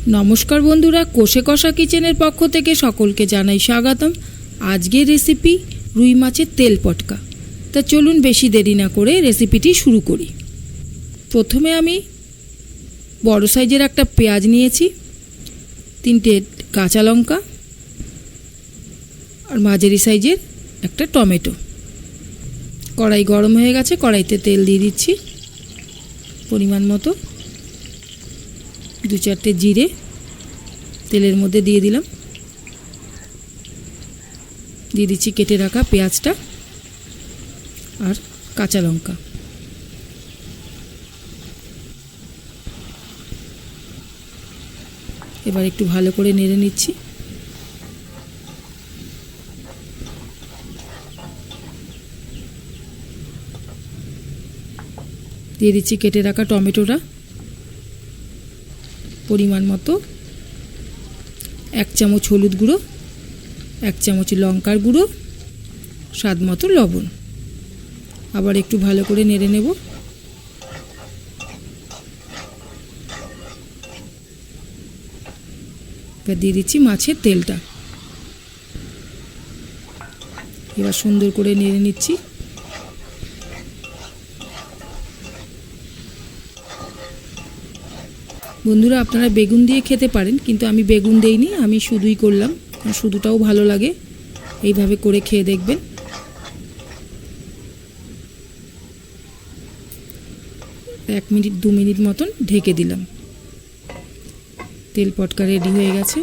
নমস্কার বন্ধুরা, কোষে কষা কিচেনের পক্ষ থেকে সকলকে জানাই স্বাগতম। আজকের রেসিপি রুই মাছের তেল পটকা। তা চলুন বেশি দেরি না করে রেসিপিটি শুরু করি। প্রথমে আমি বড় সাইজের একটা পেঁয়াজ নিয়েছি, 3টে কাঁচা লঙ্কা আর মাঝারি সাইজের একটা টমেটো। কড়াই গরম হয়ে গেছে, কড়াইতে তেল দিয়ে দিচ্ছি পরিমাণ মতো। 2-4টে জিরে তেলের মধ্যে দিয়ে দিলাম। দিয়ে দিচ্ছি কেটে রাখা পেঁয়াজটা আর কাঁচা লঙ্কা। এবার একটু ভালো করে নেড়ে নিচ্ছি। দিয়ে দিচ্ছি কেটে রাখা টমেটোটা পরিমাণ মতো। 1 চামচ হলুদ গুঁড়ো, 1 চামচ লঙ্কার গুঁড়ো, স্বাদ মতো লবণ। আবার একটু ভালো করে নেড়ে নেব। এবার দিয়ে দিচ্ছি মাছের তেলটা। এবার সুন্দর করে নেড়ে নিচ্ছি। বন্ধুরা, আপনারা বেগুন দিয়ে খেতে পারেন, কিন্তু আমি বেগুন দেইনি, আমি শুধুই করলাম। শুধুটাও ভালো লাগে, এইভাবে করে খেয়ে দেখবেন। এক মিনিট 2 মিনিট মতন ঢেকে দিলাম। তেল পটকা রেডি হয়ে গেছে।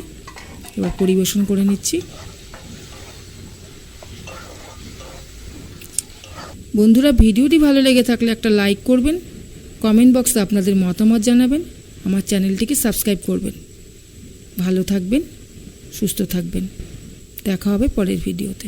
এবার পরিবেশন করে নিচ্ছি। বন্ধুরা, ভিডিওটি ভালো লেগে থাকলে একটা লাইক করবেন, কমেন্ট বক্সে আপনাদের মতামত জানাবেন, আমার চ্যানেলটিকে সাবস্ক্রাইব করবেন। ভালো থাকবেন, সুস্থ থাকবেন। দেখা হবে পরের ভিডিওতে।